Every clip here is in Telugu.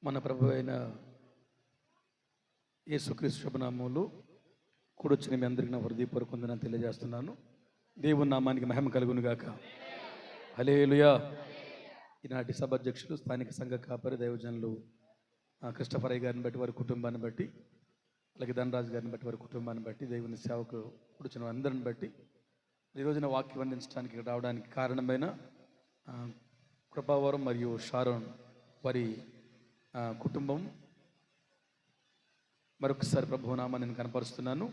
మన ప్రభు అయిన యేసుక్రీస్తు శుభనామములు కూడొచ్చిన మీ అందరికీ నా హృదయపూర్వక వందనాలు తెలియజేస్తున్నాను. దేవుని నామానికి మహిమ కలుగును గాక. హల్లెలూయా. ఈనాటి సభాధ్యక్షులు స్థానిక సంఘ కాపరి దైవజనులు కృష్ణఫరయ్య గారిని బట్టి, వారి కుటుంబాన్ని బట్టి, అలాగే ధనరాజు గారిని బట్టి, వారి కుటుంబాన్ని బట్టి, దేవుని సేవకు కూర్చున్న అందరిని బట్టి ఈ రోజున వాక్యం అందించడానికి రావడానికి కారణమైన కృపావరం మరియు షారోన్ వారి కుటుంబం మరొకసారి ప్రభు నామాన్ని నేను కనపరుస్తున్నాను.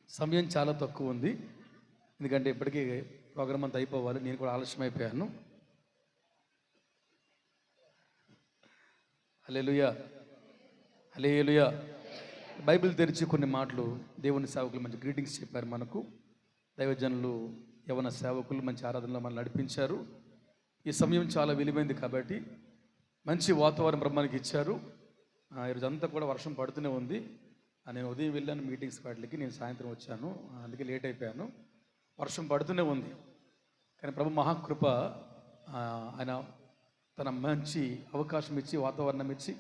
సమయం చాలా తక్కువ ఉంది, ఎందుకంటే ఇప్పటికీ ప్రోగ్రాం అంతా అయిపోవాలి. నేను కూడా ఆలస్యం అయిపోయాను. హల్లెలూయా, హల్లెలూయా. బైబిల్ తెరిచి కొన్ని మాటలు దేవుని సేవకులు మంచి గ్రీటింగ్స్ చెప్పారు. మనకు దైవజనులు యవన సేవకులు మంచి ఆరాధనలో మనల్ని నడిపించారు. ఈ సమయం చాలా విలువైంది కాబట్టి మంచి వాతావరణం బ్రహ్మానికి ఇచ్చారు. ఈరోజు అంతా కూడా వర్షం పడుతూనే ఉంది. నేను ఉదయం వెళ్ళాను మీటింగ్స్ వాటికి, నేను సాయంత్రం వచ్చాను, అందుకే లేట్ అయిపోయాను. వర్షం పడుతూనే ఉంది, కానీ ప్రభు మహాకృప ఆయన తన మంచి అవకాశం ఇచ్చి, వాతావరణం ఇచ్చి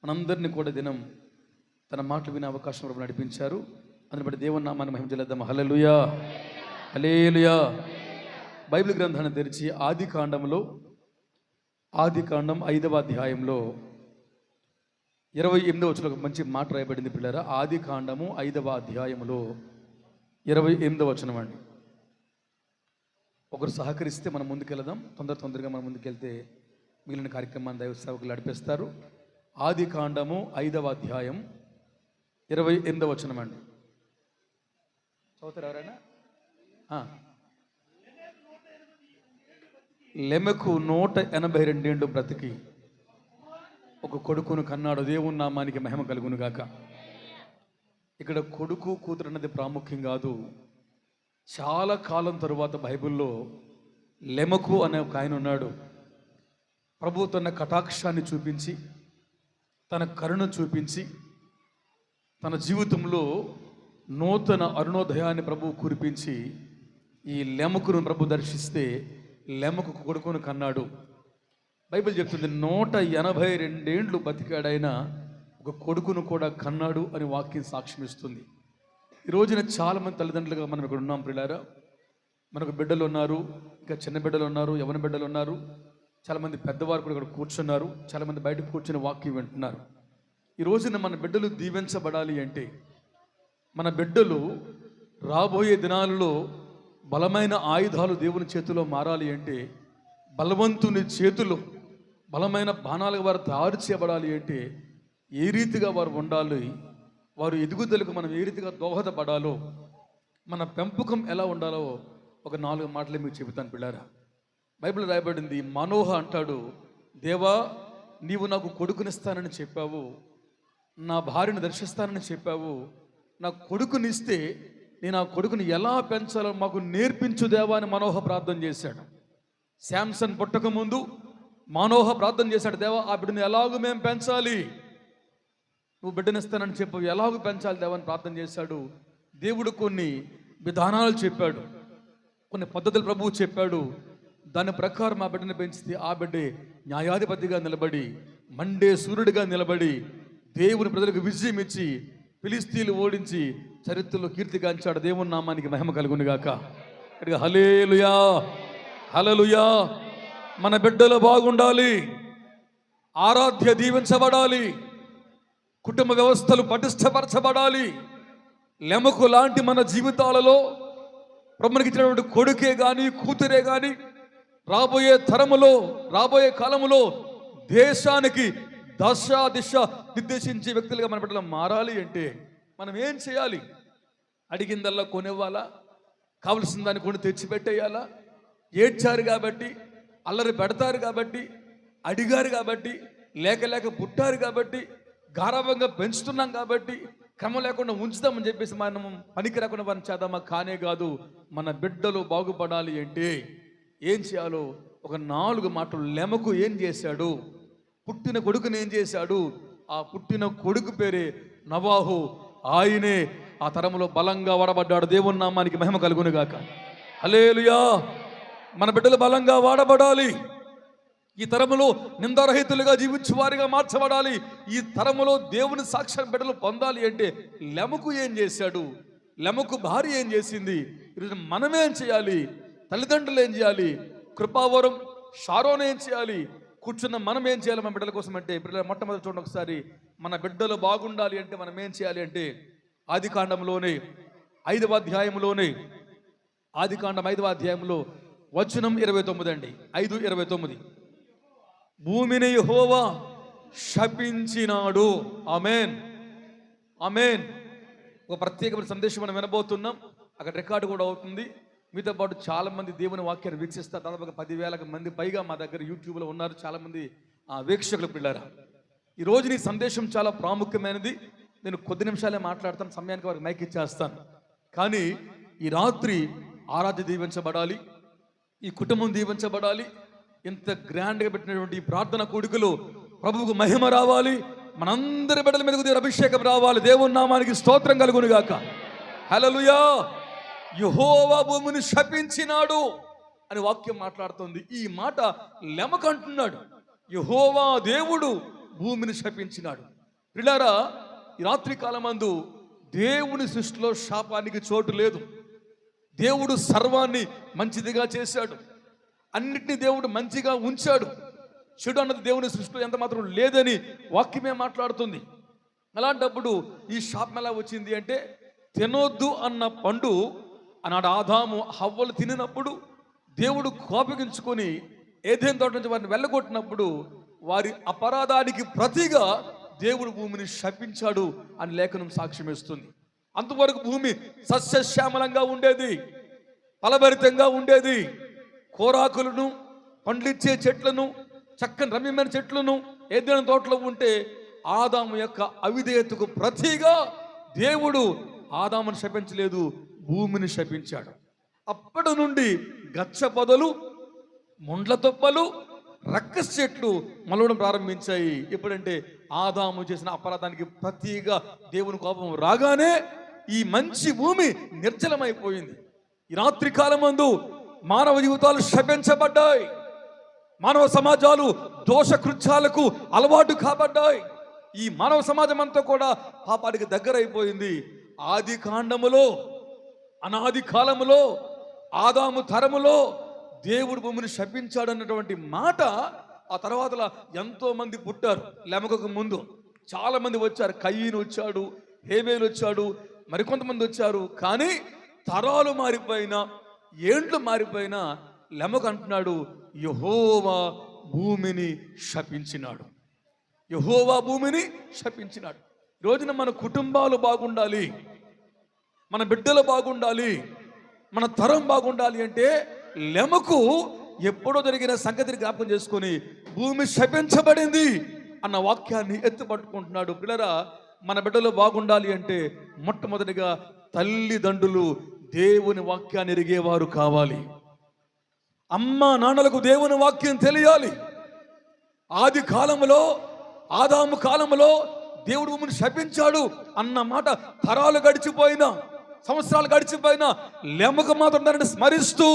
మనందరినీ కూడా దినం తన మాటలు వినే అవకాశం ప్రభు నడిపించారు. అందుని బట్టి దేవుని నామాన్ని మహిమ చెల్లిద్దాం. హల్లెలూయా, హల్లెలూయా. బైబిల్ గ్రంథాన్ని తెరిచి ఆది కాండం 5వ అధ్యాయంలో 28వ వచనంలో ఒక మంచి మాట రాయబడింది పిల్లరా. ఆది కాండము 5వ అధ్యాయములో 28వ వచనం అండి. ఒకరు సహకరిస్తే మనం ముందుకెళ్దాం. తొందరగా మనం ముందుకెళ్తే మిగిలిన కార్యక్రమాన్ని దైవ సేవకులు నడిపిస్తారు. ఆది కాండము 5వ అధ్యాయం 28వ వచనం అండి. చదువుతారు ఎవరైనా? లెమెకు 182 ఏళ్ళు బ్రతికి ఒక కొడుకును కన్నాడు. దేవుని నామానికి మహిమ కలుగును గాక. ఇక్కడ కొడుకు కూతురు అన్నది ప్రాముఖ్యం కాదు. చాలా కాలం తరువాత బైబిల్లో లెమెకు అనే ఒక ఆయన ఉన్నాడు. ప్రభు తన కటాక్షాన్ని చూపించి, తన కరుణ చూపించి, తన జీవితంలో నూతన అరుణోదయాన్ని ప్రభు కురిపించి ఈ లెమెకును ప్రభు దర్శిస్తే లెమెకు కొడుకును కన్నాడు. బైబిల్ చెప్తుంది 182 ఏళ్ళు బతికాడైన ఒక కొడుకును కూడా కన్నాడు అని వాక్యం సాక్ష్యం ఇస్తుంది. ఈ రోజున చాలామంది తల్లిదండ్రులుగా మనం ఇక్కడ ఉన్నాం ప్రియులారా. మనకు బిడ్డలు ఉన్నారు, ఇంకా చిన్న బిడ్డలు ఉన్నారు, యవన బిడ్డలు ఉన్నారు, చాలామంది పెద్దవారు కూడా ఇక్కడ కూర్చున్నారు, చాలామంది బయటకు కూర్చుని వాక్యం వింటున్నారు. ఈ రోజున మన బిడ్డలు దీవించబడాలి అంటే, మన బిడ్డలు రాబోయే దినాలలో బలమైన ఆయుధాలు దేవుని చేతిలో మారాలి అంటే, బలవంతుని చేతిలో బలమైన బాణాలుగా వారు తయారు చేయబడాలి అంటే ఏ రీతిగా వారు ఉండాలి, వారు ఎదుగుదలకు మనం ఏ రీతిగా దోహదపడాలో, మన పెంపకం ఎలా ఉండాలో ఒక 4 మాటలే మీకు చెబుతాను పిల్లారా. బైబిల్ రాయబడింది, మనోహ అంటాడు, దేవా నీవు నాకు కొడుకునిస్తానని చెప్పావు, నా భార్యను దర్శిస్తానని చెప్పావు, నా కొడుకునిస్తే నేను ఆ కొడుకుని ఎలా పెంచాలో మాకు నేర్పించు దేవా అని మనోహ ప్రార్థన చేశాడు. శాంసన్ పుట్టక ముందు మనోహ ప్రార్థన చేశాడు, దేవా ఆ బిడ్డను ఎలాగూ మేము పెంచాలి, నువ్వు బిడ్డనిస్తానని చెప్పు, ఎలాగూ పెంచాలి దేవా అని ప్రార్థన చేశాడు. దేవుడు కొన్ని విధానాలు చెప్పాడు, కొన్ని పద్ధతులు ప్రభువు చెప్పాడు. దాని ప్రకారం ఆ బిడ్డను పెంచితే ఆ బిడ్డే న్యాయాధిపతిగా నిలబడి, మండే సూర్యుడిగా నిలబడి, దేవుని ప్రజలకు విజయం ఇచ్చి, ఫిలిస్తీన్లు ఓడించి చరిత్రలో కీర్తిగాంచాడు. దేవుని నామానికి మహిమ కలుగును గాక. హల్లెలూయా, హల్లెలూయా. మన బిడ్డలు బాగుండాలి, ఆరాధ్య దీవించబడాలి, కుటుంబ వ్యవస్థలు పటిష్టపరచబడాలి. లెమెకు లాంటి మన జీవితాలలో ప్రభువునికి ఇచ్చినటువంటి కొడుకే కానీ కూతురే కానీ రాబోయే తరములో, రాబోయే కాలములో దేశానికి దిశ నిర్దేశించే వ్యక్తులుగా మన బిడ్డలు మారాలి అంటే మనం ఏం చేయాలి? అడిగిందల్లా కొనివ్వాలా? కావలసిన దాన్ని కొని తెచ్చిపెట్టేయాలా? ఏడ్చారు కాబట్టి, అల్లరి పెడతారు కాబట్టి, అడిగారు కాబట్టి, లేక పుట్టారు కాబట్టి, గారాభంగా పెంచుతున్నాం కాబట్టి, క్రమం లేకుండా ఉంచుదామని చెప్పేసి మనం పనికి రాకుండా వారిని చేద్దామా? కానే కాదు. మన బిడ్డలు బాగుపడాలి అంటే ఏం చేయాలో ఒక 4 మాటలు. లెమెకు ఏం చేశాడు? పుట్టిన కొడుకుని ఏం చేశాడు? ఆ పుట్టిన కొడుకు పేరే నవాహు. ఆయనే ఆ తరములో బలంగా వాడబడ్డాడు. దేవుని నామానికి మహిమ కలుగును గాక. హల్లెలూయా. మన బిడ్డలు బలంగా వాడబడాలి. ఈ తరములో నిందారహితులుగా జీవించే వారిగా మార్చబడాలి. ఈ తరములో దేవుని సాక్ష్యం బిడ్డలు పొందాలి అంటే లెమకు ఏం చేశాడు, లెమకు భార్య ఏం చేసింది, ఈరోజు మనమేం చేయాలి, తల్లిదండ్రులు ఏం చేయాలి, కృపావరం షారోన్ ఏం చేయాలి, కూర్చున్న మనం ఏం చేయాలి మన బిడ్డల కోసం అంటే, బిడ్డల మొట్టమొదటి చూడండి ఒకసారి, మన బిడ్డలు బాగుండాలి అంటే మనం ఏం చేయాలి అంటే, ఆదికాండంలోనే 5వ అధ్యాయంలోనే, ఆదికాండం 5వ అధ్యాయంలో వచనం 29 అండి, 5:29. భూమిని యెహోవా శపించినాడు. ఆమేన్, ఆమేన్. ఒక ప్రత్యేకమైన సందేశం మనం వినబోతున్నాం, అక్కడ రికార్డు కూడా అవుతుంది. మీతో పాటు చాలా మంది దేవుని వాక్యాన్ని వీక్షిస్తారు. దాదాపుగా 10,000 మంది పైగా మా దగ్గర యూట్యూబ్లో ఉన్నారు, చాలా మంది వీక్షకులు పిల్లరా. ఈరోజు నీ సందేశం చాలా ప్రాముఖ్యమైనది. నేను కొద్ది నిమిషాలే మాట్లాడతాను, సమయానికి వారికి మైక్ ఇచ్చేస్తాను. కానీ ఈ రాత్రి ఆరాధ్య దీవించబడాలి, ఈ కుటుంబం దీవించబడాలి. ఇంత గ్రాండ్గా పెట్టినటువంటి ఈ ప్రార్థన కూడికలో ప్రభువుకు మహిమ రావాలి, మనందరి బిడ్డల మీదకు దేవుని అభిషేకం రావాలి. దేవుని నామానికి స్తోత్రం కలుగును గాక. హల్లెలూయా. యెహోవా భూమిని శపించినాడు అని వాక్యం మాట్లాడుతుంది. ఈ మాట లెమకు అంటున్నాడు, యెహోవా దేవుడు భూమిని శపించినాడు. పిల్లారా, ఈ రాత్రి కాలమందు దేవుని సృష్టిలో శాపానికి చోటు లేదు. దేవుడు సర్వాన్ని మంచిదిగా చేశాడు, అన్నిటినీ దేవుడు మంచిగా ఉంచాడు. చెడు అన్నది దేవుని సృష్టిలో ఎంత మాత్రం లేదని వాక్యమే మాట్లాడుతుంది. అలాంటప్పుడు ఈ శాపం ఎలా వచ్చింది అంటే, తినొద్దు అన్న పండు ఆనాడు ఆదాము హవ్వలు తినినప్పుడు దేవుడు కోపగించుకొని ఏదెన్ తోట నుంచి వారిని వెళ్ళగొట్టినప్పుడు వారి అపరాధానికి ప్రతిగా దేవుడు భూమిని శపించాడు అని లేఖనం సాక్ష్యం ఇస్తుంది. అంతవరకు భూమి సస్యశ్యామలంగా ఉండేది, ఫలభరితంగా ఉండేది. కోరాకులను, పండ్లిచ్చే చెట్లను, చక్కని రమ్యమైన చెట్లను ఏదైనా తోటలో ఉంటే ఆదాము యొక్క అవిధేయతకు ప్రతిగా దేవుడు ఆదామును శపించలేదు, భూమిని శపించాడు. అప్పటి నుండి గచ్చ పొదలు, ముండ్ల తొప్పలు, రక్కస చెట్లు మొలవడం ప్రారంభించాయి. ఎప్పుడంటే ఆదాము చేసిన అపరాధానికి ప్రతిగా దేవుని కోపం రాగానే ఈ మంచి భూమి నిర్జలమైపోయింది. ఈ రాత్రి కాలమందు మానవ జీవితాలు శపించబడ్డాయి, మానవ సమాజాలు దోషకృత్యాలకు అలవాటు కాబడ్డాయి. ఈ మానవ సమాజం అంతా కూడా పాపానికి దగ్గర అయిపోయింది. ఆది కాండములో, అనాది కాలములో, ఆదాము తరములో దేవుడు భూమిని శపించాడు అన్నటువంటి మాట ఆ తర్వాత ఎంతో మంది పుట్టారు. లెమకకు ముందు చాలా మంది వచ్చారు. కయీను వచ్చాడు, హేబేలు వచ్చాడు, మరికొంతమంది వచ్చారు. కానీ తరాలు మారిపోయినా, ఏండ్లు మారిపోయినా లెమకు అంటున్నాడు, యెహోవా భూమిని శపించినాడు, యెహోవా భూమిని శపించినాడు. రోజున మన కుటుంబాలు బాగుండాలి, మన బిడ్డలు బాగుండాలి, మన తరం బాగుండాలి అంటే లెమకు ఎప్పుడో జరిగిన సంగతిని జ్ఞాపకం చేసుకొని భూమి శపించబడింది అన్న వాక్యాన్ని ఎత్తుపట్టుకుంటున్నాడు. పిల్లరా, మన బిడ్డలు బాగుండాలి అంటే మొట్టమొదటిగా తల్లిదండ్రులు దేవుని వాక్యాన్ని ఎరిగేవారు కావాలి. అమ్మ నాన్నలకు దేవుని వాక్యం తెలియాలి. ఆది కాలంలో, ఆదాము కాలంలో దేవుడు భూమిని శపించాడు అన్న మాట తరాలు గడిచిపోయినా, సంవత్సరాలు గడిచిపోయినా లెమకు మాత్రం దానిని స్మరిస్తూ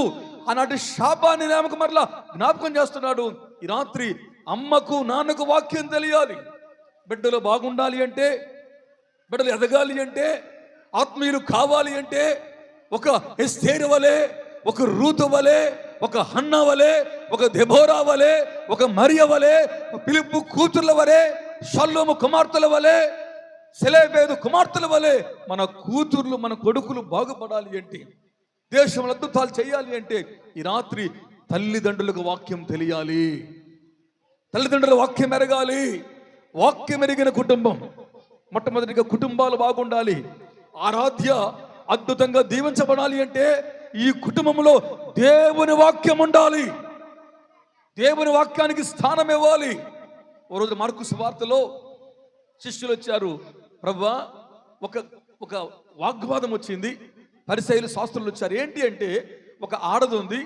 ఆనాటి శాపాన్ని లెమకు మరలా జ్ఞాపకం చేస్తున్నాడు. ఈ రాత్రి అమ్మకు నాన్నకు వాక్యం తెలియాలి. బిడ్డలు బాగుండాలి అంటే, బిడ్డలు ఎదగాలి అంటే, ఆత్మీయులు కావాలి అంటే ఒక ఎస్తేరు వలె, ఒక రూతు వలె, ఒక హన్నా వలె, ఒక దెబోరా వలె, ఒక మరియ వలె, ఫిలిప్పు కూతుర్ల వలె, షల్లూము కుమార్తెల వలె, సెలెబేదు కుమార్తెల వలె మన కూతుర్లు, మన కొడుకులు బాగుపడాలి అంటే, దేశంలో అద్భుతాలు చేయాలి అంటే ఈ రాత్రి తల్లిదండ్రులకు వాక్యం తెలియాలి. తల్లిదండ్రుల వాక్యం ఎరగాలి. వాక్యం ఎరిగిన కుటుంబం, మొట్టమొదటిగా కుటుంబాలు బాగుండాలి, ఆరాధ్య అద్భుతంగా దీవించబడాలి అంటే ఈ కుటుంబంలో దేవుని వాక్యం ఉండాలి. దేవుని వాక్యానికి స్థానం ఇవ్వాలి. ఓ రోజు మార్కు సువార్తలో శిష్యులు వచ్చారు, ప్రభువా ఒక వాగ్వాదం వచ్చింది. పరిసయ్యులు శాస్త్రులు వచ్చారు. ఏంటి అంటే, ఒక ఆడది ఉంది,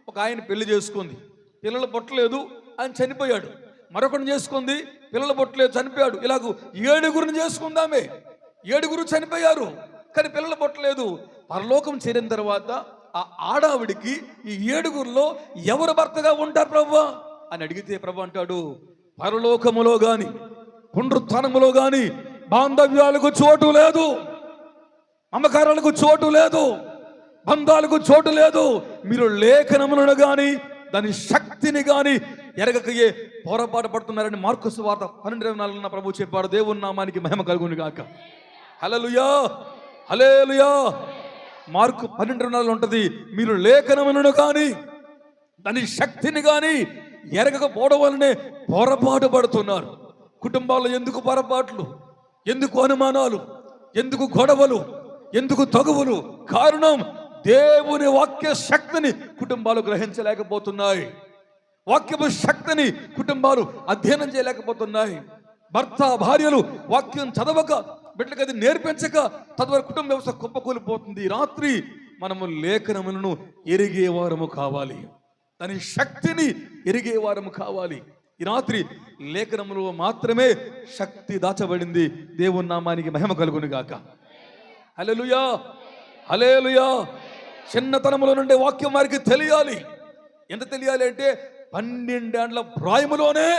ఒక ఆయన పెళ్లి చేసుకుంది, పిల్లలు పుట్టలేదు, ఆయన చనిపోయాడు. మరొకరిని చేసుకుంది, పిల్లలు పుట్టలేదు, చనిపోయాడు. ఇలాగ 7 చేసుకుందామే, 7 చనిపోయారు, కానీ పిల్లలు పుట్టలేదు. పరలోకం చేరిన తర్వాత ఆ ఆడావిడికి ఈ 7 ఎవరు భర్తగా ఉంటారు ప్రభువా అని అడిగితే ప్రభు అంటాడు, పరలోకములో గాని పునరుత్థానములో గాని బాంధవ్యాలకు చోటు లేదు, మమకారాలకు చోటు లేదు, బంధాలకు చోటు లేదు. మీరు లేఖనములను గాని దాని శక్తిని గాని ఎరగకయే పొరపాటు పడుతున్నారని మార్కు సువార్త 12:24 ప్రభు చెప్పాడు. దేవుని నామానికి మహిమ కలుగును గాక. హల్లెలూయా, హల్లెలూయా. మార్కు 12:24 ఉంటది, మీరు లేఖనములను కానీ దాని శక్తిని కానీ ఎరగకపోవడం వల్లనే పొరపాటు పడుతున్నారు. కుటుంబాల్లో ఎందుకు పొరపాట్లు, ఎందుకు అనుమానాలు, ఎందుకు గొడవలు, ఎందుకు తగువులు? కారణం దేవుని వాక్య శక్తిని కుటుంబాలు గ్రహించలేకపోతున్నాయి. వాక్యపు శక్తిని కుటుంబాలు అధ్యయనం చేయలేకపోతున్నాయి. భర్త భార్యలు వాక్యం చదవక, బిడ్డలకు అది నేర్పించక తద్వారా కుటుంబ వ్యవస్థ కుప్పకూలిపోతుంది. రాత్రి మనము లేఖనములను ఎరిగేవారము కావాలి, దాని శక్తిని ఎరిగేవారము కావాలి. ఈ రాత్రి లేఖనములో మాత్రమే శక్తి దాచబడింది. దేవుని నామానికి మహిమ కలుగును గాక. హల్లెలూయా, హల్లెలూయా. చిన్నతనములో నుండి వాక్యం వారికి తెలియాలి. ఎంత తెలియాలి అంటే 12 ఏళ్ల ప్రాయములోనే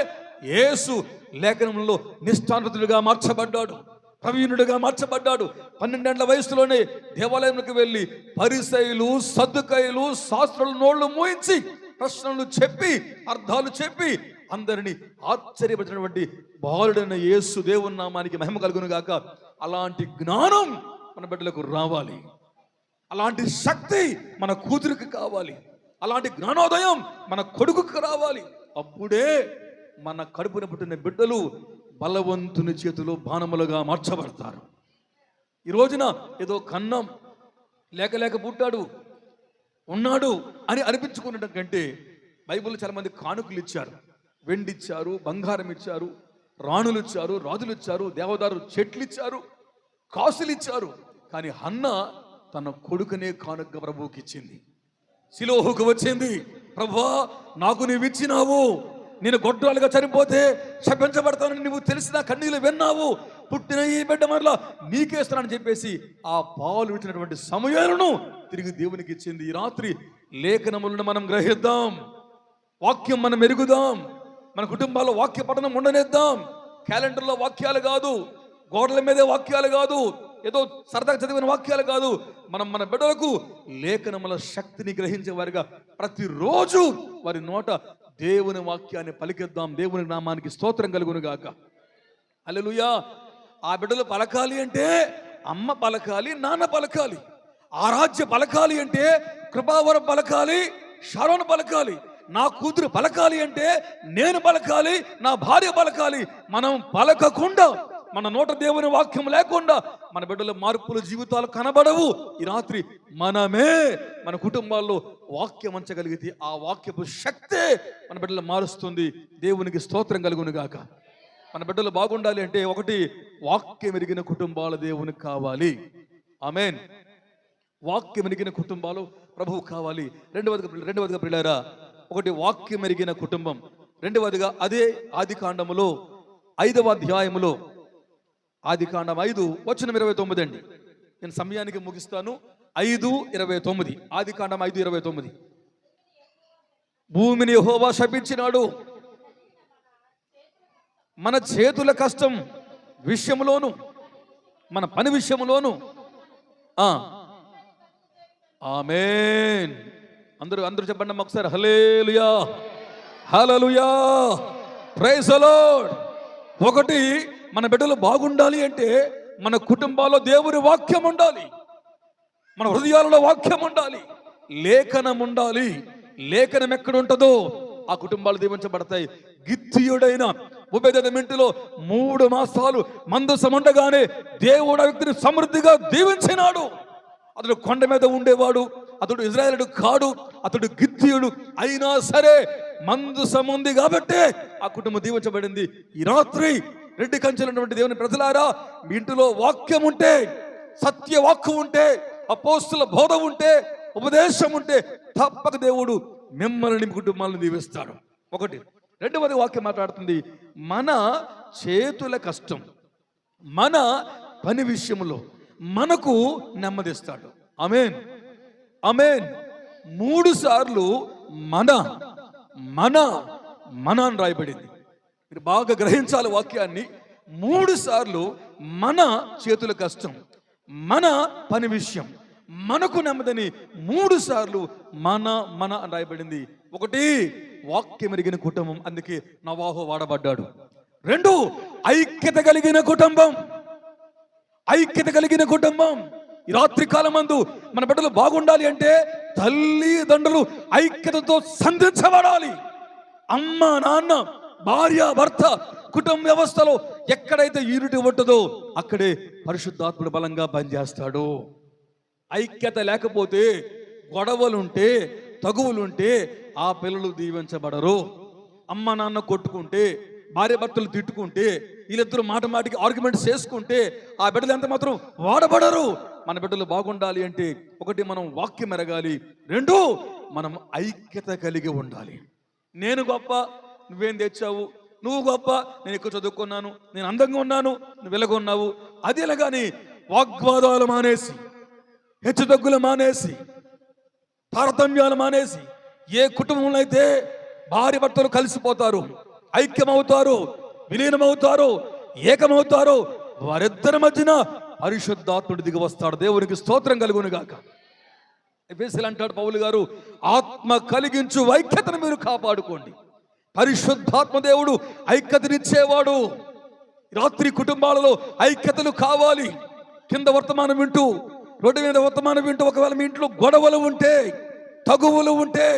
యేసు లేఖనంలో నిష్ఠానుతులుగా మార్చబడ్డాడు, ప్రవీణుడిగా మార్చబడ్డాడు. 12 ఏళ్ల వయసులోనే దేవాలయంలోకి వెళ్ళి పరిసయ్యులు, సద్దుకయ్యులు, శాస్త్రుల నోళ్లు మూయించి ప్రశ్నలు చెప్పి అర్థాలు చెప్పి అందరినీ ఆశ్చర్యపరిచినటువంటి బాలుడైన యేసు, దేవుని నామానికి మహిమ కలుగును గాక. అలాంటి జ్ఞానం మన బిడ్డలకు రావాలి, అలాంటి శక్తి మన కూతురికి కావాలి, అలాంటి జ్ఞానోదయం మన కొడుకుకి రావాలి. అప్పుడే మన కడుపున పుట్టిన బిడ్డలు బలవంతుని చేతిలో బాణములుగా మార్చబడతారు. ఈ రోజున ఏదో కన్నం లేక పుట్టాడు ఉన్నాడు అని అనిపించుకునడం కంటే బైబిల్లో చాలా మంది కానుకలు ఇచ్చారు, వెండి ఇచ్చారు, బంగారం ఇచ్చారు, రాణులు ఇచ్చారు, రాజులు ఇచ్చారు, దేవదారు చెట్లు ఇచ్చారు, కాసులు ఇచ్చారు. కానీ హన్న తన కొడుకునే కానుక ప్రభువుకి ఇచ్చింది. శిలోహుకు వచ్చింది, ప్రభువా నాకు నీవు ఇచ్చినావు, నేను గొడ్రాలుగా చనిపోతే శపించబడతానని నువ్వు తెలిసిన కన్నీళ్ళు విన్నావు, పుట్టిన ఈ బిడ్డ మరలా నీకేస్తానని చెప్పేసి ఆ పాలు ఇచ్చినటువంటి సమయాలను తిరిగి దేవునికి ఇచ్చింది. ఈ రాత్రి లేఖనములను మనం గ్రహిద్దాం, వాక్యం మనం ఎరుగుదాం, మన కుటుంబాల్లో వాక్య పఠనం ఉండనిద్దాం. క్యాలెండర్లో వాక్యాలు కాదు, గోడల మీదే వాక్యాలు కాదు, ఏదో సరదాగా చదివిన వాక్యాలు కాదు. మనం మన బిడ్డలకు లేఖనముల శక్తిని గ్రహించే వారిగా ప్రతిరోజు వారి నోట దేవుని వాక్యాన్ని పలికిద్దాం. దేవుని నామానికి స్తోత్రం కలుగును గాక. హల్లెలూయా. ఆ బిడ్డలు పలకాలి అంటే అమ్మ పలకాలి, నాన్న పలకాలి. ఆరాధ్య పలకాలి అంటే కృపావరం పలకాలి, షారోన్ పలకాలి. నా కూతురు పలకాలి అంటే నేను పలకాలి, నా భార్య పలకాలి. మనం పలకకుండా, మన నోట దేవుని వాక్యం లేకుండా మన బిడ్డల మార్పుల జీవితాలు కనబడవు. ఈ రాత్రి మనమే మన కుటుంబాల్లో వాక్యం ఉంచగలిగితే ఆ వాక్యపు శక్తే మన బిడ్డలు మారుస్తుంది. దేవునికి స్తోత్రం కలుగును గాక. మన బిడ్డలు బాగుండాలి అంటే ఒకటి, వాక్యం ఎరిగిన కుటుంబాలు దేవునికి కావాలి. ఆమేన్. వాక్యం ఎరిగిన కుటుంబాలు ప్రభువు కావాలి. రెండవదిగా ప్రియులారా, ఒకటి వాక్యం ఎరిగిన కుటుంబం. రెండవదిగా అదే ఆదికాండములో 5వ అధ్యాయములో, ఆదికాండం 5:29 అండి. నేను సమయానికి ముగిస్తాను. 5:29, ఆదికాండం 5:29. భూమిని యెహోవా శపించినాడు, మన చేతుల కష్టం విషయంలోను, మన పని విషయంలోను. ఆమేన్. అందరూ చెప్పండి ఒకసారి, హల్లెలూయా, హల్లెలూయా, ప్రైజ్ ది లార్డ్. ఒకటి, మన బిడ్డలు బాగుండాలి అంటే మన కుటుంబాల్లో దేవుని వాక్యం ఉండాలి, మన హృదయాలలో వాక్యం ఉండాలి, లేఖనం ఉండాలి. లేఖనం ఎక్కడ ఉంటుందో ఆ కుటుంబాలు దీవించబడతాయి. గిత్తీయుడైన ఉబేదెదోము ఇంటిలో 3 మాసాలు మందసం ఉండగానే దేవుడు ఆ వ్యక్తిని సమృద్ధిగా దీవించినాడు. అతడు కొండ మీద ఉండేవాడు, అతడు ఇజ్రాయేలుడు కాడు, అతడు గిత్తీయుడు. అయినా సరే మందసం ఉంది కాబట్టే ఆ కుటుంబం దీవించబడింది. ఈ రాత్రి రెడ్డి కంచెలున్నటువంటి దేవుని ప్రజలారా, మీ ఇంటిలో వాక్యం ఉంటే, సత్య వాక్యం ఉంటే, అపోస్తుల బోధ ఉంటే, ఉపదేశం ఉంటే తప్పక దేవుడు మిమ్మల్ని మీ కుటుంబాలను దీవిస్తాడు. ఒకటి. రెండవది వాక్యం మాట్లాడుతుంది, మన చేతుల కష్టం, మన పని విషయంలో మనకు నెమ్మదిస్తాడు. ఆమేన్, ఆమేన్. 3 సార్లు మన మన మన అని రాయబడింది. మీరు బాగా గ్రహించాలి వాక్యాన్ని. 3 సార్లు మన చేతుల కష్టం, మన పని విషయం, మనకు నెమ్మదని 3 సార్లు మన మన అని రాయబడింది. 1 వాక్యం ఎరిగిన కుటుంబం, అందుకే నవాహు వాడబడ్డాడు. 2 ఐక్యత కలిగిన కుటుంబం, ఐక్యత కలిగిన కుటుంబం. ఈ రాత్రి కాలమందు మన బిడ్డలు బాగుండాలి అంటే తల్లిదండ్రులు ఐక్యతతో సంధించబడాలి. అమ్మ నాన్న భార్య భర్త కుటుంబ వ్యవస్థలో ఎక్కడైతే యూనిటీ ఉంటుందో అక్కడే పరిశుద్ధాత్ముడు బలంగా పనిచేస్తాడు. ఐక్యత లేకపోతే, గొడవలుంటే, తగువులుంటే ఆ పిల్లలు దీవించబడరు. అమ్మ నాన్న కొట్టుకుంటే, భార్య భర్తలు తిట్టుకుంటే, వీళ్ళిద్దరూ మాట మాటికి ఆర్గ్యుమెంట్స్ చేసుకుంటే ఆ బిడ్డలు ఎంత మాత్రం వాడబడరు. మన బిడ్డలు బాగుండాలి అంటే 1 మనం వాక్యం ఎరగాలి, 2 మనం ఐక్యత కలిగి ఉండాలి. నేను గొప్ప, నువ్వేం తెచ్చావు, నువ్వు గొప్ప, నేను ఎక్కువ చదువుకున్నాను, నేను అందంగా ఉన్నాను, నువ్వు వెలగొన్నావు, అది ఎలాగాని వాగ్వాదాలు మానేసి, హెచ్చుతగ్గులు మానేసి, తారతమ్యాలు మానేసి, ఏ కుటుంబంలో అయితే భార్య భర్తలు కలిసిపోతారు, ఐక్యమవుతారు, విలీనమవుతారు, ఏకమవుతారు, వారిద్దరి మధ్యన పరిశుద్ధాత్ముడు దిగి వస్తాడు. దేవునికి స్తోత్రం కలుగును గాక. ఎఫెసీయులు అంటాడు పౌలు గారు, ఆత్మ కలిగించు ఐక్యతను మీరు కాపాడుకోండి. పరిశుద్ధాత్మ దేవుడు ఐక్యతనిచ్చేవాడు. రాత్రి కుటుంబాలలో ఐక్యతలు కావాలి. కింద వర్తమానం వింటూ, రోడ్డు మీద వర్తమానం వింటూ ఒకవేళ మీ ఇంట్లో గొడవలు ఉంటే, తగువులు ఉంటే,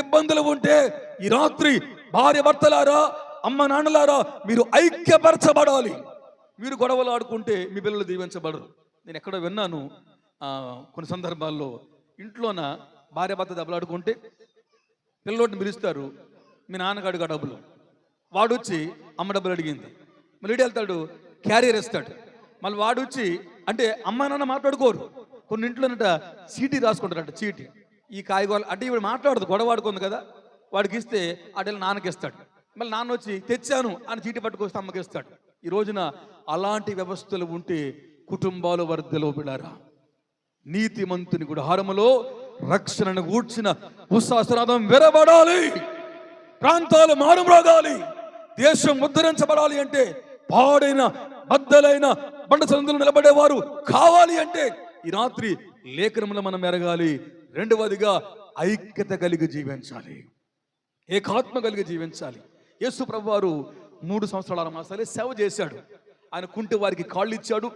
ఇబ్బందులు ఉంటే ఈ రాత్రి భార్య భర్తలారా, అమ్మ నాన్నలారా మీరు ఐక్యపరచబడాలి. మీరు గొడవలు ఆడుకుంటే మీ పిల్లలు దీవించబడరు. నేను ఎక్కడో విన్నాను, కొన్ని సందర్భాల్లో ఇంట్లోన భార్య భర్త దెబ్బలాడుకుంటే పిల్లోడిని పిలుస్తారు, మీ నాన్నగాడుగా డబ్బులు, వాడు వచ్చి అమ్మ డబ్బులు అడిగింది, మళ్ళీ వెళ్తాడు క్యారియర్ ఇస్తాడు, మళ్ళీ వాడు వచ్చి, అంటే అమ్మ నాన్న మాట్లాడుకోరు. కొన్ని ఇంట్లోనట చీటీ రాసుకుంటారట, చీటీ, ఈ కాయగూరలు అంటే ఇవి మాట్లాడదు, గొడవ ఆడుకుంది కదా, వాడికి ఇస్తే అటు నాన్నకి ఇస్తాడు, మళ్ళీ నాన్న వచ్చి తెచ్చాను అని చీటీ పట్టుకొస్తే అమ్మకి ఇస్తాడు. ఈ రోజున అలాంటి వ్యవస్థలు ఉంటే కుటుంబాలు వర్ధలో బిడారా. నీతిమంతుని గుడారములో రక్షణను గూర్చిన ఉత్సాహనాదం విరబడాలి, ప్రాంతాలు మారుమ్రోగాలి, దేశం ఉద్ధరించబడాలి అంటే, పాడైన బద్దలైన బండ సందులు నిలబడేవారు కావాలి అంటే ఈ రాత్రి లేఖనములు మనం ఎరగాలి. 2వదిగా ఐక్యత కలిగి జీవించాలి, ఏకాత్మ కలిగి జీవించాలి. యేసు ప్రభువారు 3 సంవత్సరాల 6 మాసాలే సేవ చేశాడు. ఆయన కుంటి వారికి కాళ్ళు ఇచ్చాడు,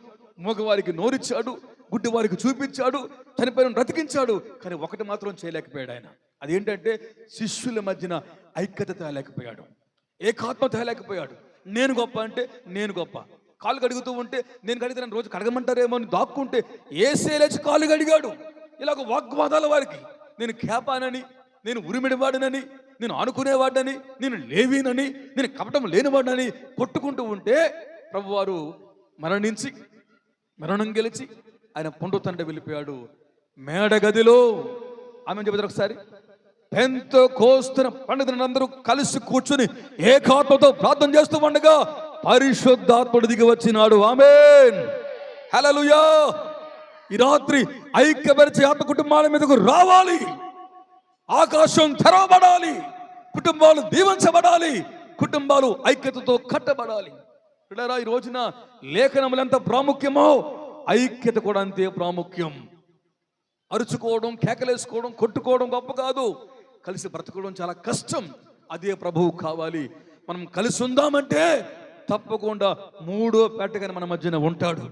మగవారికి నోరిచ్చాడు, గుడ్డి వారికి చూపించాడు, చనిపోయిన బ్రతికించాడు. కానీ ఒకటి మాత్రం చేయలేకపోయాడు ఆయన. అదేంటంటే శిష్యుల మధ్యన ఐక్యత తేలేకపోయాడు, ఏకాత్మ తేలేకపోయాడు. నేను గొప్ప అంటే నేను గొప్ప, కాళ్ళు కడుగుతూ ఉంటే నేను కడిగితే నన్ను రోజు కడగమంటారేమో అని దాక్కుంటే ఏసే లేచి కాళ్ళు కడిగాడు. ఇలాగ వాగ్వాదాల వారికి, నేను కేపానని, నేను ఉరిమిడివాడినని, నేను ఆనుకునేవాడినని, నేను లేవీనని, నేను కపటం లేనివాడినని కొట్టుకుంటూ ఉంటే ప్రభువారు మరణించి, మరణం గెలిచి ఆయన పునరుత్థానం వెళ్ళిపోయాడు. మేడగదిలో ఆమె చెబుతారు ఒకసారి, పెంతెకోస్తు పండితులందరూ కలిసి కూర్చుని ఏకాత్మతో ప్రార్థన చేస్తూ ఉండగా పరిశుద్ధాత్ముడు దిగి వచ్చినాడు. ఆమేన్, హల్లెలూయా. ఈ రాత్రి ఐక్యపరిచే ఆత్మ కుటుంబాల మీదకు రావాలి, ఆకాశం తెరవబడాలి, కుటుంబాలు దీవించబడాలి, కుటుంబాలు ఐక్యతతో కట్టబడాలి. పిల్లరా, ఈ రోజున లేఖనములు ఎంత ప్రాముఖ్యమో ఐక్యత కూడా అంతే ప్రాముఖ్యం. అరుచుకోవడం, కేకలేసుకోవడం, కొట్టుకోవడం గొప్ప కాదు, కలిసి బ్రతకడం చాలా కష్టం. అదే ప్రభువు కావాలి. మనం కలిసి ఉందామంటే తప్పకుండా 3వ పేటగానే మన మధ్యన ఉంటాడు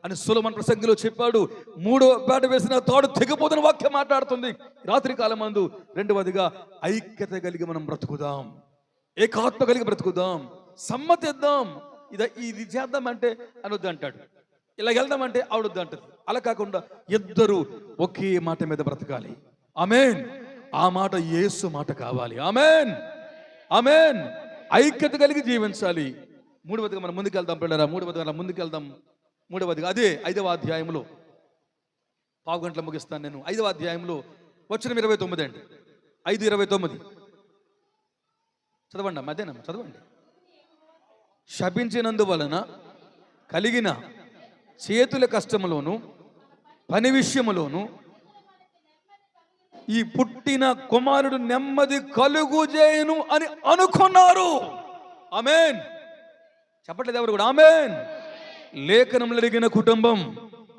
అని సొలొమోను ప్రసంగిలో చెప్పాడు. 3వ పేట వేసిన తాడు తెగిపోతున్న వాక్యం మాట్లాడుతుంది. రాత్రి కాలం మందు 2వదిగా ఐక్యత కలిగి మనం బ్రతుకుదాం, ఏకాత్మ కలిగి బ్రతుకుదాం, సమ్మతిద్దాం. ఇది చేద్దామంటే అనొద్దు అంటాడు, ఇలా వెళ్దామంటే ఆవిడొద్దు అంటది. అలా కాకుండా ఇద్దరు ఒకే మాట మీద బ్రతకాలి. ఆమేన్. ఆ మాట యేసు మాట కావాలి. ఆమేన్, ఆమేన్. ఐక్యత కలిగి జీవించాలి. 3వదిగా మనం ముందుకెళ్దాం పిల్లరా, 3వదిగా ముందుకెళ్దాం. 3వదిగా అదే 5వ అధ్యాయంలో, పావు గంటల ముగిస్తాను నేను. 5వ అధ్యాయంలో వచనం 29 అండి, 5:29 చదవండి. మధ్యాహ్నం చదవండి. శపించినందువలన కలిగిన చేతుల కష్టములోను పని విషయములోను ఈ పుట్టిన కుమారుడు నెమ్మది కలుగుజేయును అని అనుకున్నారు. ఆమేన్. చెప్పట్లేదు ఎవరు కూడా ఆమేన్. లేఖనంలో ఎరిగిన కుటుంబం.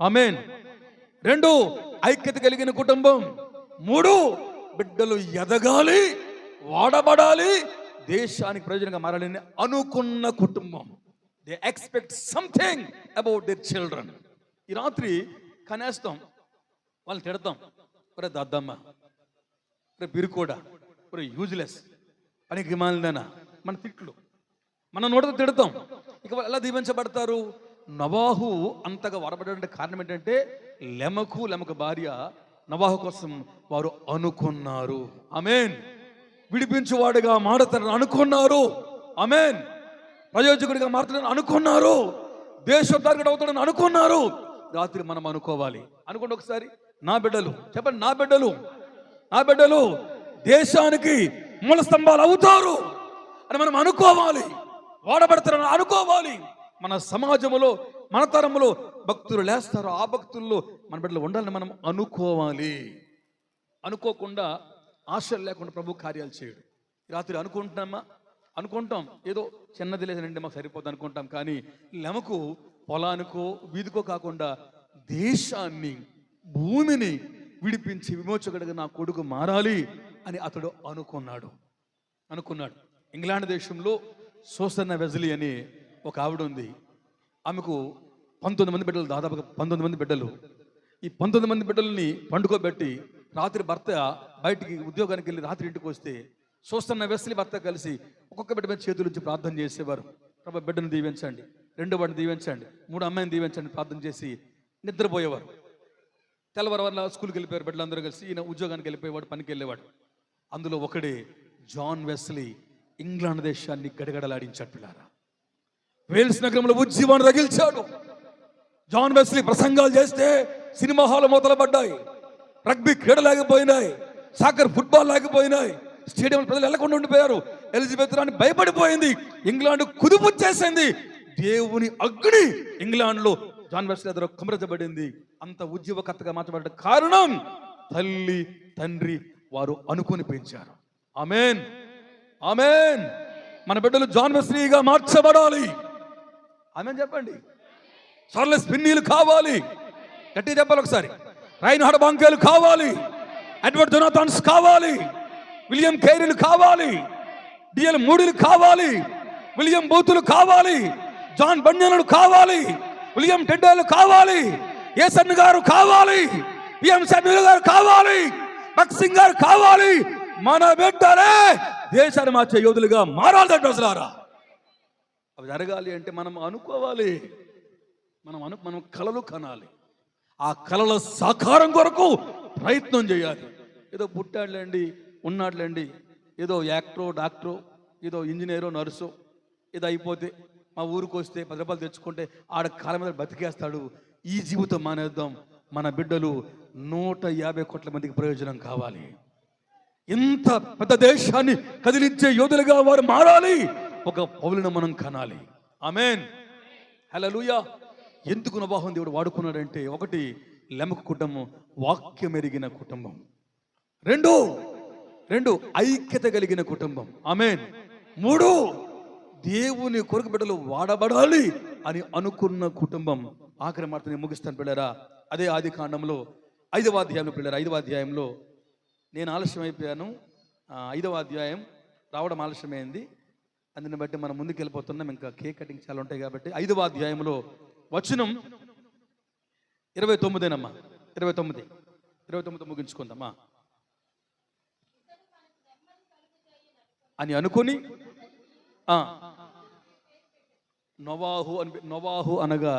ఆమేన్. 2, ఐక్యత కలిగిన కుటుంబం. 3, బిడ్డలు ఎదగాలి, వాడబడాలి, దేశానికి ప్రయోజనంగా మారాలని అనుకున్న కుటుంబం. They expect something about their children. ఈ రాత్రి కనేస్తాం, వాళ్ళని తిడతాం, ఒరే దద్దమ్మ, ఒరే బిరుకోడా, ఒరే యూజ్లెస్, పనికి మాలిన మన తిట్లు, మన నోటితో తిడతాం. ఇక వాళ్ళు ఎలా దీవించబడతారు? నోవాహు అంతగా వాడబడడానికి కారణం ఏంటంటే లెమకు భార్య నోవాహు కోసం వారు అనుకున్నారు. ఆమేన్. విడిపించువాడుగా మారతారని అనుకున్నారు. ఆమేన్. ప్రయోజకుడిగా మారుతాడని అనుకున్నారు. దేశోద్ధారకుడు అవుతాడని అనుకున్నారు. రాత్రి మనం అనుకోవాలి. అనుకోండి ఒకసారి, నా బిడ్డలు చెప్పండి, నా బిడ్డలు దేశానికి మూల స్తంభాలు అవుతారు అని మనం అనుకోవాలి. వాడబడతారని అనుకోవాలి. మన సమాజంలో, మన తరంలో భక్తులు లేస్తారు. ఆ భక్తుల్లో మన బిడ్డలు ఉండాలని మనం అనుకోవాలి. అనుకోకుండా, ఆశలు లేకుండా ప్రభు కార్యాలు చేయడు. రాత్రి అనుకుంటాం ఏదో చిన్నది లేదండి మాకు సరిపోద్ది అనుకుంటాం. కానీ లెమకు పొలానికో వీధికో కాకుండా దేశాన్ని, భూమిని విడిపించి విమోచకుడిగా నా కొడుకు మారాలి అని అతడు అనుకున్నాడు. ఇంగ్లాండ్ దేశంలో సూసన్న వెజ్లీ అని ఒక ఆవిడ ఉంది. ఆమెకు 19 మంది బిడ్డలు, దాదాపుగా 19 మంది బిడ్డలు. ఈ 19 మంది బిడ్డలని పండుకోబెట్టి రాత్రి భర్త బయటికి ఉద్యోగానికి వెళ్ళి రాత్రి ఇంటికి వస్తే సూసన్న వెస్లీ భర్త కలిసి ఒక్కొక్క బిడ్డ మీద చేతుల నుంచి ప్రార్థన చేసేవారు. ప్రభు బిడ్డను దీవించండి, 2 వాడిని దీవించండి, 3 అమ్మాయిని దీవించండి ప్రార్థన చేసి నిద్రపోయేవారు. తెల్లవారు వల్ల స్కూల్కి వెళ్ళిపోయారు బిడ్డలందరూ కలిసి. ఈయన ఉద్యోగానికి వెళ్ళిపోయేవాడు, పనికి వెళ్ళేవాడు. అందులో ఒకడే జాన్ వెస్లీ ఇంగ్లాండ్ దేశాన్ని గడగడలాడించాడు. వేల్స్ నగరంలో ఉజ్జీవాన్ని రగిల్చాడు. జాన్ వెస్లీ ప్రసంగాలు చేస్తే సినిమా హాల్ మూతలు పడ్డాయి, రగ్బీ క్రీడ లేకపోయినాయి, సాకర్ ఫుట్బాల్ లేకపోయినాయి, స్టేడియం ప్రజలు వెళ్లకుండా ఉండిపోయారు. ఎలిజబెత్ రాణి భయపడిపోయింది. ఇంగ్లాండ్ కుదుపు చేసింది. దేవుని అగ్ని ఇంగ్లాండ్లో జాన్ వెస్లీ ఎదురు కుమరించబడింది. అంత ఉద్యోగకర్తగా మార్చబడ్డ కారణం తల్లి, తండ్రి వారు అనుకుని పెంచారు. ఆమేన్. మన బిడ్డలు జాన్ వెస్లీగా మార్చబడాలి. ఆమేన్ చెప్పండి. చార్లెస్ ఫిన్నీలు కావాలి, గట్టిగా చెప్పాలి ఒకసారి. రైన్హార్డ్ బాంకేలు కావాలి, ఎడ్వర్డ్ జొనాథన్స్ కావాలి, విలియం కేరీలు కావాలి, డిఎల్ మూడీలు కావాలి, విలియం బూతులు కావాలి, జాన్ బంజనులు కావాలి, విలియం టెడ్డేలు కావాలి, ఏసన్ గారు కావాలి, పిఎం శామ్యూల్ గారు కావాలి, భగత్ సింగ్ గారు కావాలి. మన బిడ్డలే దేశాన్ని మార్చే యోధులుగా మారాలి. రోజులారా అవి జరగాలి అంటే మనం అనుకోవాలి. మనం కలలు కనాలి. ఆ కలల సాకారం కొరకు ప్రయత్నం చేయాలి. ఏదో పుట్టాడులేండి, ఉన్నాడులేండి, ఏదో యాక్టరో, డాక్టరో, ఏదో ఇంజనీరో, నర్సో, ఏదో అయిపోతే మా ఊరికి వస్తే 10 రూపాయలు తెచ్చుకుంటే ఆడ కాలం మీద బతికేస్తాడు. ఈ జీవితం మానేద్దాం. మన బిడ్డలు 150 కోట్ల మందికి ప్రయోజనం కావాలి. ఇంత పెద్ద దేశాన్ని కదిలించే యోధులుగా వారు మారాలి. ఒక పౌలును మనం కనాలి. ఆమేన్. హల్లెలూయా. ఎందుకు నోవాహును దేవుడు వాడుకున్నాడంటే, 1 లెమకు కుటుంబం, వాక్యం ఎరిగిన కుటుంబం. 2 ఐక్యత కలిగిన కుటుంబం. ఆమేన్. 3 దేవుని కొరకు బిడ్డలు వాడబడాలి అని అనుకున్న కుటుంబం. ఆఖరి మాట నేను ముగిస్తాను పిల్లరా. అదే ఆది కాండంలో 5వ అధ్యాయంలో పిల్లరా, 5వ అధ్యాయంలో నేను ఆలస్యం అయిపోయాను. 5వ అధ్యాయం రావడం ఆలస్యమైంది. అందుని బట్టి మనం ముందుకు వెళ్ళిపోతున్నాం. ఇంకా కేక్ కటింగ్ చాలా ఉంటాయి కాబట్టి 5వ అధ్యాయంలో వచనం 29 29 ముగించుకుందామా అని అనుకొని నోవాహు అనగా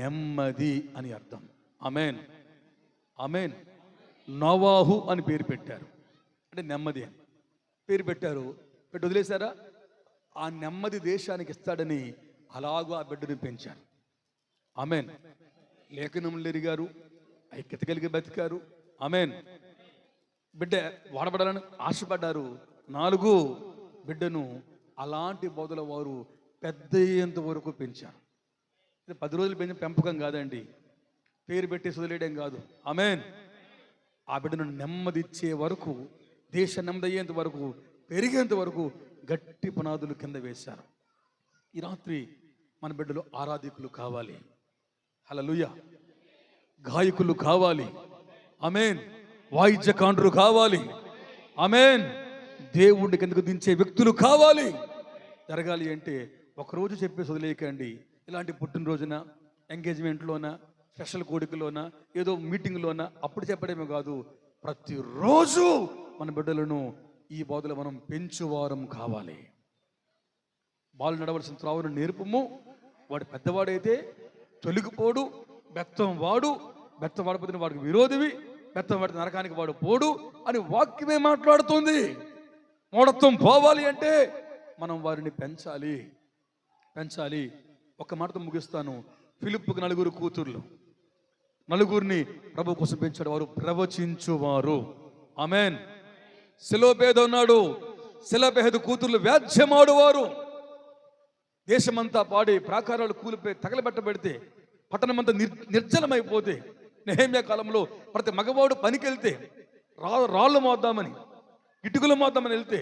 నెమ్మది అని అర్థం. ఆమేన్. నోవాహు అని పేరు పెట్టారు అంటే నెమ్మది అని పేరు పెట్టారు. పెట్టి వదిలేశారా? ఆ నెమ్మది దేశానికి ఇస్తాడని అలాగూ ఆ బిడ్డను పెంచారు. ఆమేన్. లేఖనములు ఎరిగారు, ఐక్యత కలిగి బతికారు. ఆమేన్. బిడ్డ వాడబడాలని ఆశపడ్డారు. 4 బిడ్డను అలాంటి బోధల వారు పెద్ద అయ్యేంత వరకు పెంచారు. 10 రోజులు పెంచిన పెంపకం కాదండి, పేరు పెట్టి వదిలేయడం కాదు. ఆమేన్. ఆ బిడ్డను నెమ్మదిచ్చే వరకు, దేశ నెమ్మది అయ్యేంత వరకు, పెరిగేంత వరకు గట్టి పునాదులు కింద వేశారు. ఈ రాత్రి మన బిడ్డలు ఆరాధికులు కావాలి. హల్లెలూయా. గాయకులు కావాలి. ఆమేన్. వాయిద్యకాండ్రులు కావాలి. ఆమేన్. దేవుడి కిందకు దించే వ్యక్తులు కావాలి. జరగాలి అంటే ఒకరోజు చెప్పేసి వదిలేయకండి. ఇలాంటి పుట్టినరోజున, ఎంగేజ్మెంట్లోన, స్పెషల్ కోడికలోన, ఏదో మీటింగ్లోన అప్పుడు చెప్పడమే కాదు, ప్రతిరోజు మన బిడ్డలను ఈ బోధలో మనం పెంచువారం కావాలి. బాలు నడవలసిన త్రావును నేర్పము. వాడు పెద్దవాడైతే తొలగిపోడు, బెత్తం వాడిపోతే వాడికి విరోధివి, బెత్తం వాడితే నరకానికి వాడు పోడు అని వాక్యమే మాట్లాడుతుంది. మూఢత్వం పోవాలి అంటే మనం వారిని పెంచాలి. ఒక మాటతో ముగిస్తాను. ఫిలిప్పుకు 4 కూతుర్లు, 4 ప్రభు కోసం పెంచాడు. వారు ప్రవచించువారు. ఆమేన్. సెలోపేదు ఉన్నాడు. సెలోపేదు కూతుర్లు వ్యాజ్యమాడువారు. దేశమంతా పాడి ప్రాకారాలు కూలిపోయి తగలబెట్టబెడితే, పట్టణమంతా నిర్జలమైపోతే, నెహెమ్యా కాలంలో ప్రతి మగవాడు పనికెళ్తే, రాళ్ళు మోద్దామని, ఇటుకలు మోద్దామని వెళ్తే,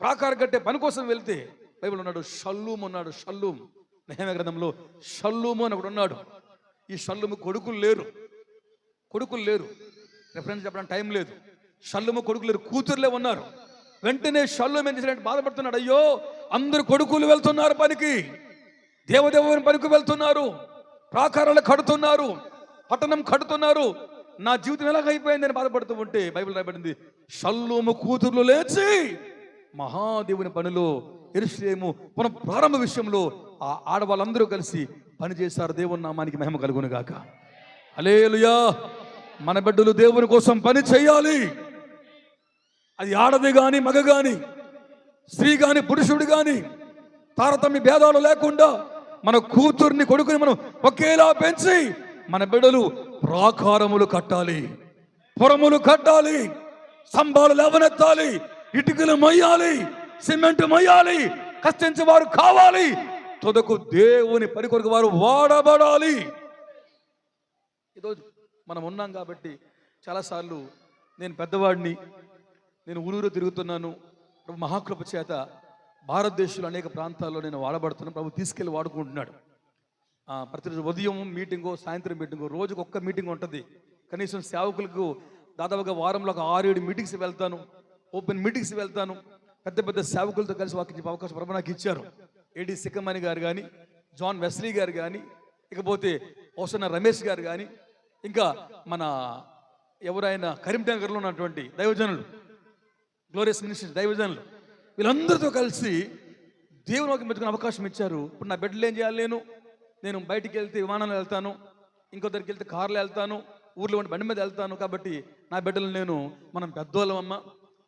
ప్రాకారం కట్టే పని కోసం వెళ్తే, బైబిల్ ఉన్నాడు షల్లూము ఉన్నాడు. షల్లూమ్, నెహెమ్యా గ్రంథంలో షల్లూము అని ఒకడు ఉన్నాడు. ఈ షల్లూము కొడుకులు లేరు. రెఫరెన్స్ చెప్పడానికి టైం లేదు. షల్లూము కొడుకులు లేరు, కూతుర్లే ఉన్నారు. వెంటనే షల్లూము ఏం చేసినట్టు బాధపడుతున్నాడు. అయ్యో, అందరు కొడుకులు వెళ్తున్నారు పనికి, దేవదేవుని పనికి వెళ్తున్నారు, ప్రాకారాలు కడుతున్నారు, పట్టణం కడుతున్నారు, నా జీవితం ఎలాగైపోయిందని బాధపడుతూ ఉంటే బైబిల్ రాయబడింది, షల్లూము కూతుర్లు లేచి మహాదేవుని పనిలో, యెరూషలేము పునః ప్రారంభ విషయంలో ఆ ఆడవాళ్ళందరూ కలిసి పనిచేశారు. దేవుని నామానికి మహిమ కలుగును గాక. హల్లెలూయా. మన బిడ్డలు దేవుని కోసం పని చేయాలి. అది ఆడది గాని, మగ గాని, స్త్రీ గాని, పురుషుడు గాని, తారతమ్య భేదాలు లేకుండా మన కూతుర్ని, కొడుకుని మనం ఒకేలా పెంచి మన బిడ్డలు ప్రాకారములు కట్టాలి, పురములు కట్టాలి, స్తంభాలు లేవనెత్తాలి, ఇటుకలు మొయ్యాలి, సిమెంట్ మొయ్యాలి, కష్టించే వారు కావాలి. తుదకు దేవుని పని కొరకు వారు వాడబడాలి. ఈరోజు మనం ఉన్నాం కాబట్టి చాలాసార్లు నేను పెద్దవాడిని, నేను ఊరూరు తిరుగుతున్నాను. ప్రభు మహాకృప చేత భారతదేశంలో అనేక ప్రాంతాల్లో నేను వాడబడుతున్నాను. ప్రభు తీసుకెళ్ళి వాడుకుంటున్నాడు. ప్రతిరోజు ఉదయం మీటింగో, సాయంత్రం మీటింగో, రోజుకు ఒక్క మీటింగ్ ఉంటుంది. కనీసం సేవకులకు దాదాపుగా వారంలో ఒక 6-7 మీటింగ్స్ వెళ్తాను, ఓపెన్ మీటింగ్స్ వెళ్తాను. పెద్ద పెద్ద సేవకులతో కలిసి వాక్యం చెప్పే అవకాశం ప్రభు నాకు ఇచ్చారు. ఏడి సిక్కమణి గారు కానీ, జాన్ వెస్లీ గారు కానీ, ఇకపోతే ఓసన్న రమేష్ గారు కానీ, ఇంకా మన ఎవరైనా కరీంనగర్లో ఉన్నటువంటి దైవజనులు, గ్లోరియస్ మినిస్ట్రీస్ దైవజనులు, వీళ్ళందరితో కలిసి దేవుని వాక్యం పెట్టుకునే అవకాశం ఇచ్చారు. ఇప్పుడు నా బిడ్డలు ఏం చేయాలి? నేను బయటికి వెళ్తే విమానంలో వెళ్తాను, ఇంకో దగ్గరికి వెళ్తే కార్లో వెళ్తాను, ఊర్లో ఉండి బండి మీద వెళ్తాను. కాబట్టి నా బిడ్డలు మనం పెద్దోళ్ళమమ్మ,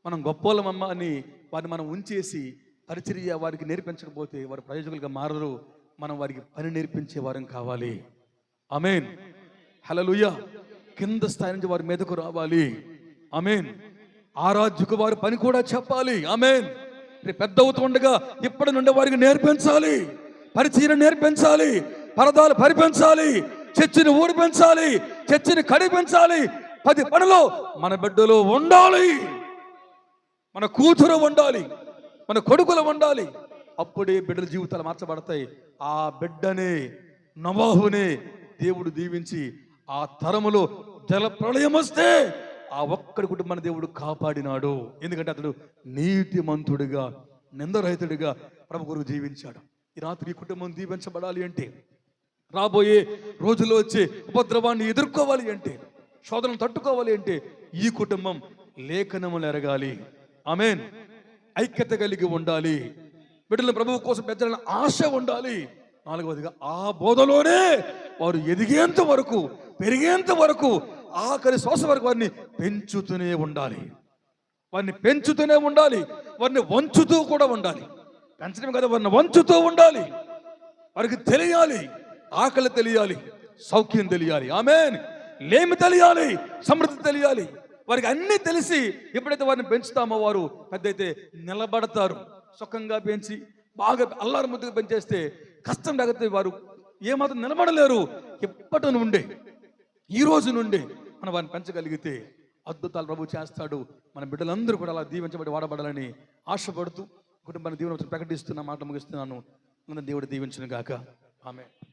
మనం గొప్పోళ్ళమమ్మ అని వారిని మనం ఉంచేసి పరిచర్య వారికి నేర్పించకపోతే వారు ప్రయోజకులుగా మారరు. మనం వారికి పని నేర్పించే వారం కావాలి. ఆమేన్. హల్లెలూయా. కింద స్థాయి నుంచి వారి మీదకు రావాలి. ఆమేన్. ఆరాధ్యకు వారి పని కూడా చెప్పాలి. ఆమేన్. పెద్ద అవుతుండగా ఇప్పటి నుండి వారికి నేర్పించాలి, పరిచర్య నేర్పించాలి, పరదాలు పరిపించాలి, చర్చిని ఊడిపించాలి, చర్చిని కడిపించాలి. 10 పనులు మన బిడ్డలో ఉండాలి. మన కూతురు ఉండాలి, మన కొడుకులు ఉండాలి. అప్పుడే బిడ్డల జీవితాలు మార్చబడతాయి. ఆ బిడ్డనే, నోవహునే దేవుడు దీవించి ఆ తరములో జల ప్రళయం వస్తే ఆ ఒక్కడి కుటుంబాన్ని దేవుడు కాపాడినాడు. ఎందుకంటే అతడు నీతిమంతుడిగా, నిందరహితుడిగా ప్రభు కొరకు జీవించాడు. ఈ రాత్రి ఈ కుటుంబం దీవించబడాలి అంటే, రాబోయే రోజుల్లో వచ్చే ఉపద్రవాన్ని ఎదుర్కోవాలి అంటే, శోధనను తట్టుకోవాలి అంటే ఈ కుటుంబం లేఖనములు ఎరగాలి. ఆమేన్. ఐక్యత కలిగి ఉండాలి. బిడ్డలను ప్రభువు కోసం పెంచాలని ఆశ ఉండాలి. 4వదిగా ఆ బోధలోనే వారు ఎదిగేంత వరకు, పెరిగేంత వరకు, ఆఖరి శ్వాస వరకు వారిని పెంచుతూనే ఉండాలి. వారిని వంచుతూ కూడా ఉండాలి. పెంచడం కదా, వారిని వంచుతూ ఉండాలి. వారికి తెలియాలి, ఆకలి తెలియాలి, సౌఖ్యం తెలియాలి. ఆమేన్. లేమి తెలియాలి, సమృద్ధి తెలియాలి. వారికి అన్నీ తెలిసి ఎప్పుడైతే వారిని పెంచుతామో వారు పెద్దయితే నిలబడతారు. సుఖంగా పెంచి బాగా అల్లారు ముద్దుగా పెంచేస్తే కష్టం లేకపోతే వారు ఏమాత్రం నిలబడలేరు. ఎప్పటి నుండి, ఈ రోజు నుండి మనం వారిని పెంచగలిగితే అద్భుతాలు ప్రభు చేస్తాడు. మన బిడ్డలందరూ కూడా అలా దీవించబడి వాడబడాలని ఆశపడుతూ కుటుంబాన్ని దీవెన ప్రకటిస్తున్న మాట ముగిస్తున్నాను. దేవుడు దీవించును గాక. ఆమేన్.